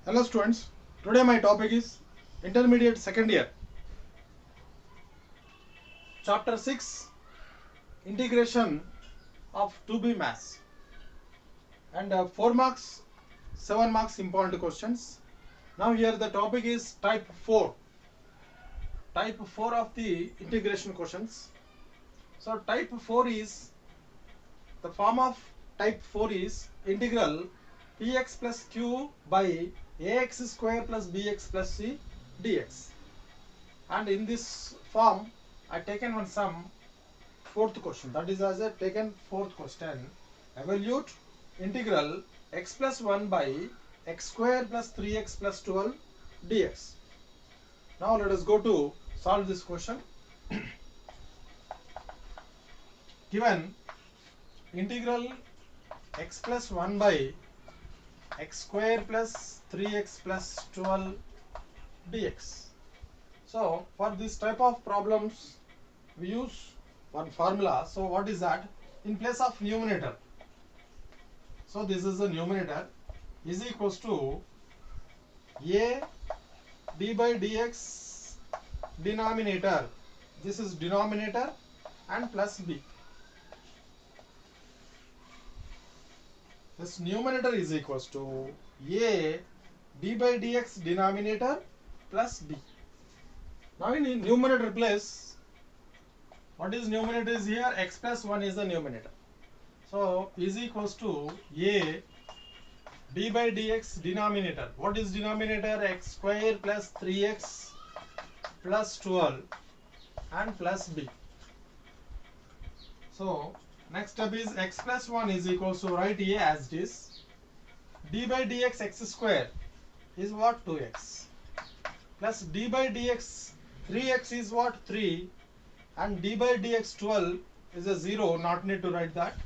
Hello students, today my topic is intermediate second year, chapter 6, integration of 2B maths, and 4 marks, 7 marks important questions. Now here the topic is type 4 of the integration questions. So type 4 is, the form of type 4 is integral px plus q by ax square plus bx plus c dx. And in this form I taken one sum, fourth question, that is as a taken fourth question, evaluate integral x plus 1 by x square plus 3x plus 12 dx. Now let us go to solve this question. Given integral x plus 1 by x square plus 3x plus 12 dx. So for this type of problems we use one formula. So what is that? In place of numerator, so this is the numerator, is equals to a d by dx denominator, this is denominator, and plus b. This numerator is equals to a d by dx denominator plus b. Now in numerator place, what is numerator is here? X plus 1 is the numerator. So is equals to a d by dx denominator. What is denominator? X square plus 3x plus 12 and plus b. So next step is x plus 1 is equals to, write a as it is, d by dx x square is what? 2x, plus d by dx 3x is what? 3, and d by dx 12 is a 0, not need to write that,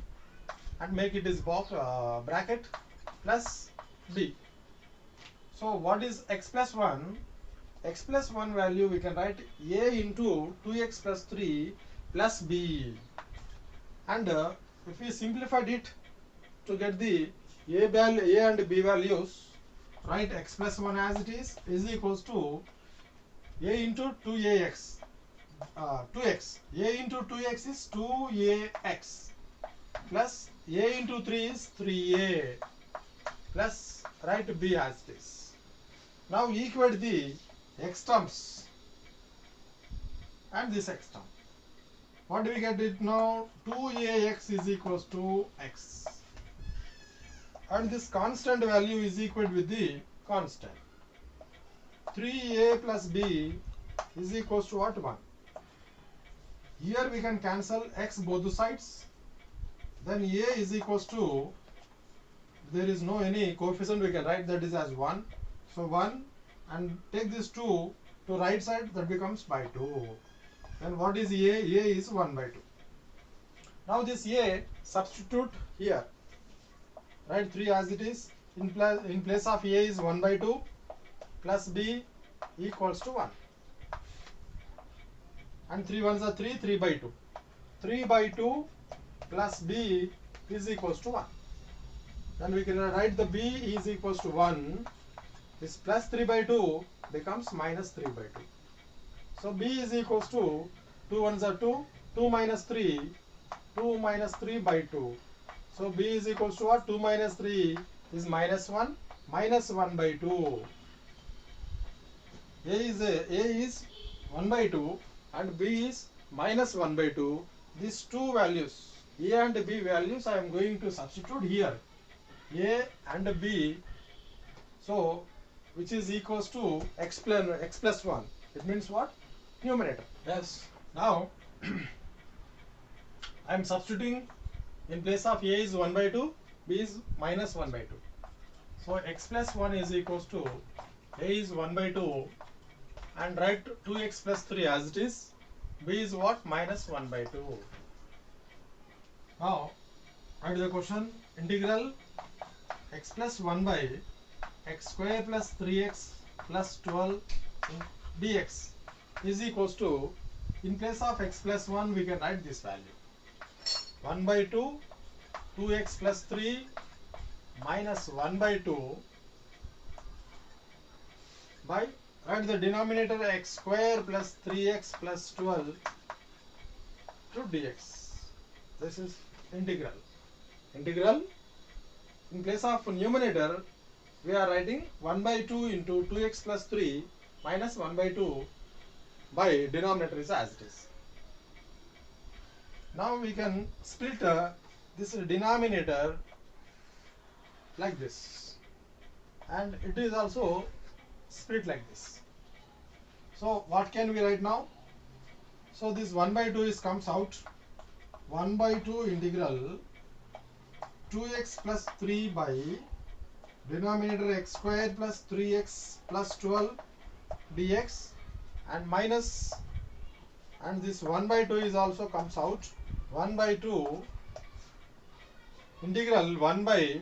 and make it is bracket, plus b. So what is x plus 1? X plus 1 value we can write a into 2x plus 3 plus b. And if we simplified it to get the a and b values, write x plus 1 as it is equals to a into 2ax, 2x, a into 2x is 2ax, plus a into 3 is 3a, plus write b as it is. Now equate the x terms and this x term. What do we get it now? 2ax is equals to x, and this constant value is equal with the constant. 3a plus b is equals to what? 1. Here we can cancel x both the sides. Then a is equals to, there is no any coefficient, we can write that is as 1. So 1, and take this 2 to right side, that becomes by 2. Then what is a? A is 1 by 2. Now this a substitute here. Write 3 as it is. In place of a is 1 by 2 plus b equals to 1. And 3 ones are 3, 3 by 2. 3 by 2 plus b is equals to 1. Then we can write the b is equals to 1. This plus 3 by 2 becomes minus 3 by 2. So b is equals to 2 ones are 2, 2 minus 3, 2 minus 3 by 2. So b is equals to what? 2 minus 3 is minus 1, minus 1 by 2. A is 1 by 2 and b is minus 1 by 2. These two values, a and b values, I am going to substitute here. A and b, so which is equals to x plus 1. It means what? Numerator. Yes. Now I am substituting, in place of a is 1 by 2, b is minus 1 by 2. So x plus 1 is equals to, a is 1 by 2, and write 2x plus 3 as it is, b is what? Minus 1 by 2. Now write the question, integral x plus 1 by x square plus 3x plus 12 dx is equals to, in place of x plus 1 we can write this value, 1 by 2, 2x plus 3 minus 1 by 2 by, write the denominator x square plus 3x plus 12 to dx. This is integral. Integral, in place of numerator we are writing 1 by 2 into 2x plus 3 minus 1 by 2 by denominator is as it is. Now we can split this denominator like this, and it is also split like this. So what can we write now? So this 1 by 2 is comes out 1 by 2 integral 2x plus 3 by denominator x square plus 3x plus 12 dx, and minus, and this 1 by 2 is also comes out 1 by 2 integral 1 by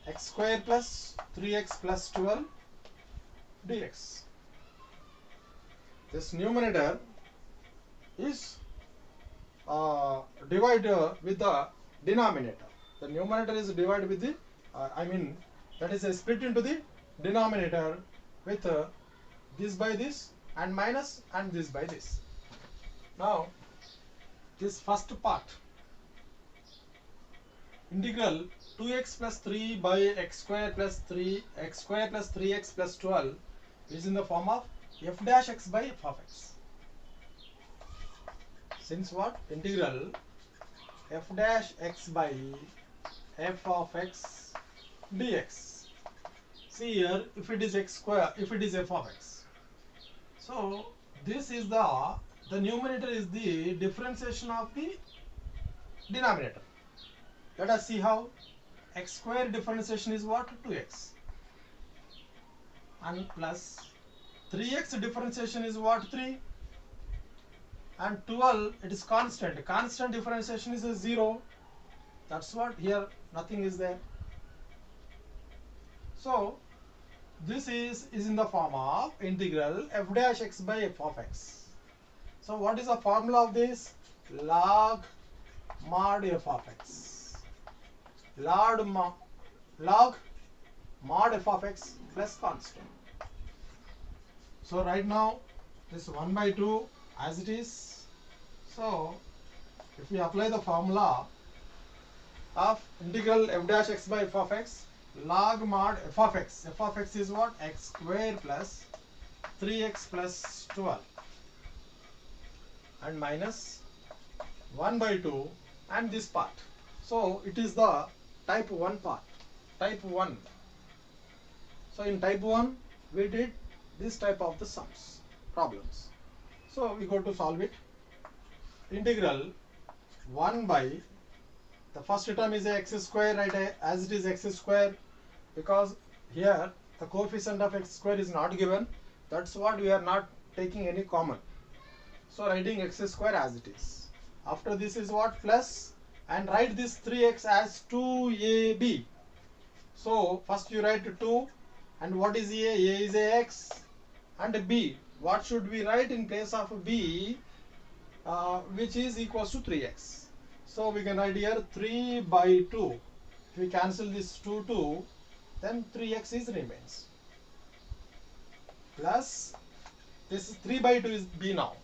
x square plus 3x plus 12 dx. This numerator is divided with the denominator. The numerator is divided with the that is split into the denominator with this by this and minus and this by this. Now this first part, integral 2x plus 3 by x square plus 3x plus 12 is in the form of f dash x by f of x. Since what? Integral f dash x by f of x dx. See here, if it is x square, if it is f of x. So this is the numerator is the differentiation of the denominator. Let us see how. X square differentiation is what? 2x. And plus 3x differentiation is what? 3. And 12, it is constant. Constant differentiation is a 0. That's what here, nothing is there. So this is in the form of integral f dash x by f of x. So what is the formula of this? Log mod f of x. Log mod f of x plus constant. So right now this 1 by 2 as it is. So if we apply the formula of integral f dash x by f of x, log mod f of x is what? X square plus 3x plus 12 and minus 1 by 2 and this part. So it is the type 1 part, type 1. So in type 1 we did this type of the sums problems. So we go to solve it. Integral 1 by, the first term is x square, right, as it is x square, because here the coefficient of x square is not given. That's what we are not taking any common. So writing x square as it is. After this is what? Plus, and write this 3x as 2ab. So first you write 2, and what is a? A is a x, and b. What should we write in place of b? Which is equals to 3x. So we can write here 3 by 2. If we cancel this 2, then 3x is remains. Plus, this is 3 by 2 is b now.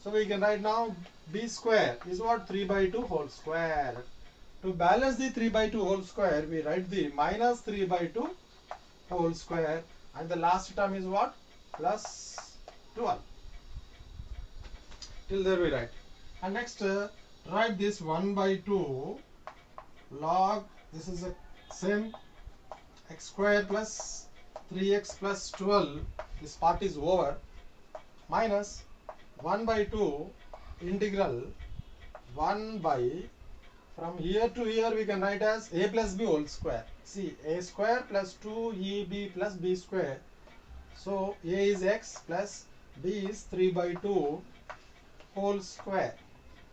So we can write now b square is what? 3 by 2 whole square. To balance the 3 by 2 whole square, we write the minus 3 by 2 whole square, and the last term is what? Plus 12. Till there we write. And next write this 1 by 2 log, this is the same, x square plus 3x plus 12, this part is over, minus 1 by 2 integral 1 by, from here to here we can write as a plus b whole square. See, a square plus 2ab plus b square. So a is x plus b is 3 by 2 whole square.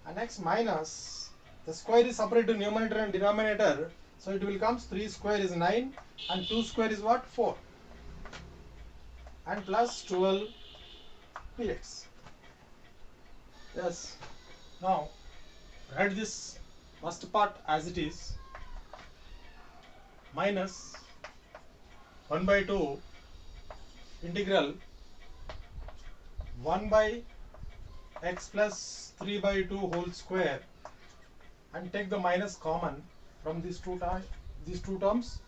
And next minus, the square is separate to numerator and denominator, so it will come 3 square is 9 and 2 square is what? 4, and plus 12 px. Yes. Now write this first part as it is, minus 1 by 2 integral 1 by x plus 3 by 2 whole square, and take the minus common from these two terms,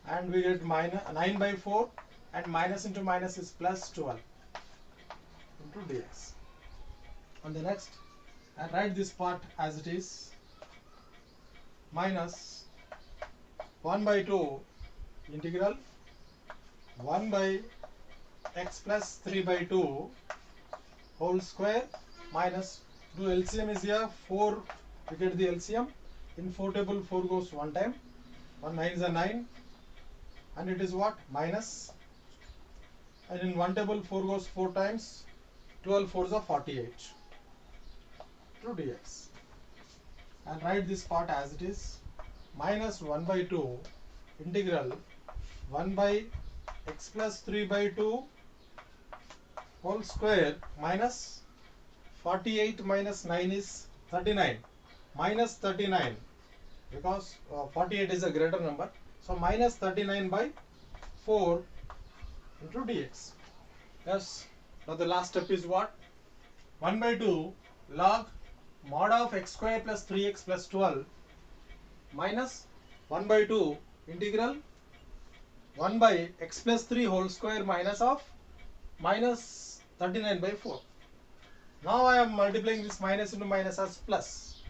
and we get minus 9 by 4, and minus into minus is plus 12 into dx. On the next, I write this part as it is, minus 1 by 2 integral 1 by x plus 3 by 2 whole square, minus, do LCM is here, 4, we get the LCM, in 4 table 4 goes 1 time, 1 9s are 9, and it is what, minus, and in 1 table 4 goes 4 times, 12 4s are 48 to dx. And write this part as it is, minus 1 by 2 integral 1 by x plus 3 by 2 whole square, minus 48 minus 9 is 39, minus 39, because 48 is a greater number, so minus 39 by 4 into dx. Yes, now the last step is what? 1 by 2 log mod of x square plus 3x plus 12 minus 1 by 2 integral 1 by x plus 3 whole square minus of minus 39 by 4. Now I am multiplying this minus into minus as plus.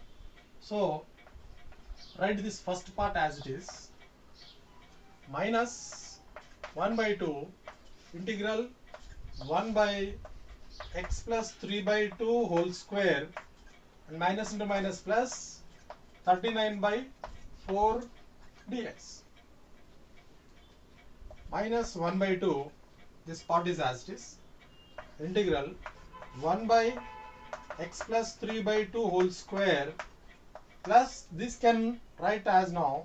So write this first part as it is, minus 1 by 2 integral 1 by x plus 3 by 2 whole square, and minus into minus plus 39 by 4 dx. Minus 1 by 2, this part is as it is, integral 1 by x plus 3 by 2 whole square, plus this can write as now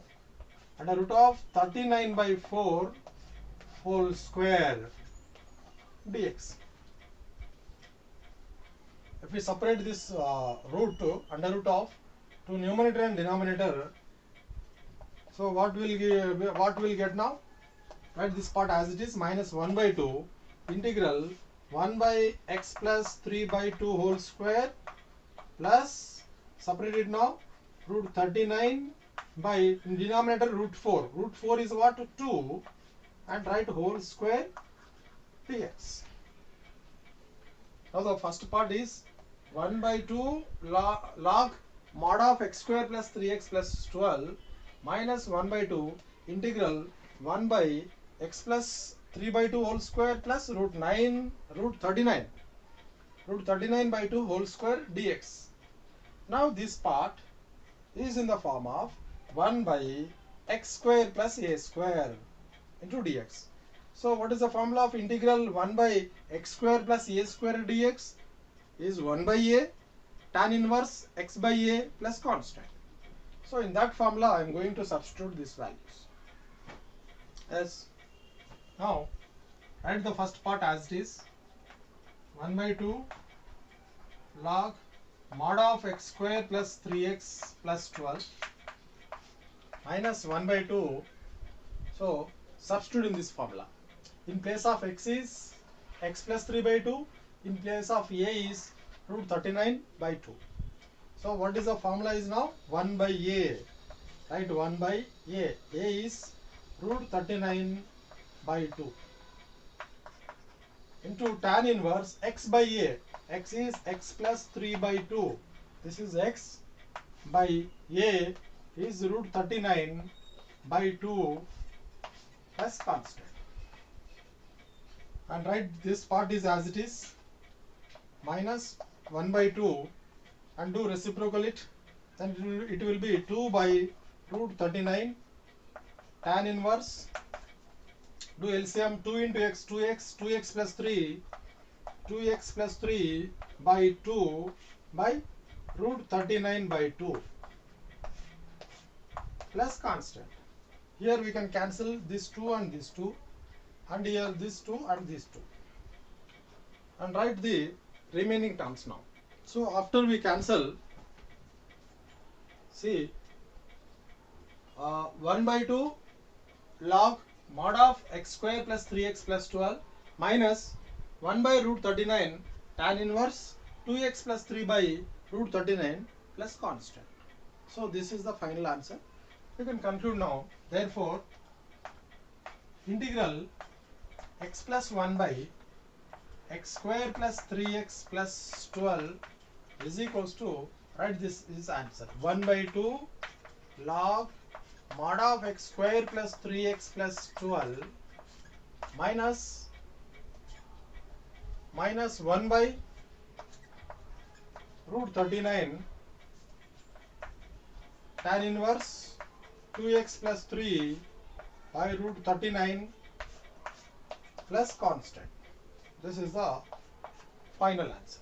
under root of 39 by 4 whole square dx. If we separate this root to under root of to numerator and denominator, so what will get now? Write this part as it is, minus 1 by 2 integral 1 by x plus 3 by 2 whole square, plus separate it now, root 39 by denominator root 4. Root 4 is what? 2, and write whole square dx. Now the first part is 1 by 2 log mod of x square plus 3x plus 12 minus 1 by 2 integral 1 by x plus 3 by 2 whole square plus root 39 by 2 whole square dx. Now this part is in the form of 1 by x square plus a square into dx. So what is the formula of integral 1 by x square plus a square dx? Is 1 by a tan inverse x by a plus constant. So in that formula I am going to substitute these values. Yes. Now write the first part as it is, 1 by 2 log mod of x square plus 3x plus 12 minus 1 by 2. So substitute in this formula. In place of x is x plus 3 by 2. In place of a is root 39 by 2. So what is the formula is now? 1 by a. Right, 1 by a. A is root 39 by 2 into tan inverse x by a. X is x plus 3 by 2. This is x by a is root 39 by 2 plus constant. And write this part is as it is, minus 1 by 2, and do reciprocal it, then it will be 2 by root 39 tan inverse, do LCM 2 into x, 2x plus 3, 2x plus 3 by 2 by root 39 by 2 plus constant. Here we can cancel this 2 and this 2, and here this 2 and this 2, and write the remaining terms now. So after we cancel, see 1 by 2 log mod of x square plus 3x plus 12 minus 1 by root 39 tan inverse 2x plus 3 by root 39 plus constant. So this is the final answer. You can conclude now. Therefore, integral x plus 1 by x square plus 3x plus 12 is equals to, write this is answer, 1 by 2 log mod of x square plus 3x plus 12 minus 1 by root 39 tan inverse 2x plus 3 by root 39 plus constant. This is the final answer.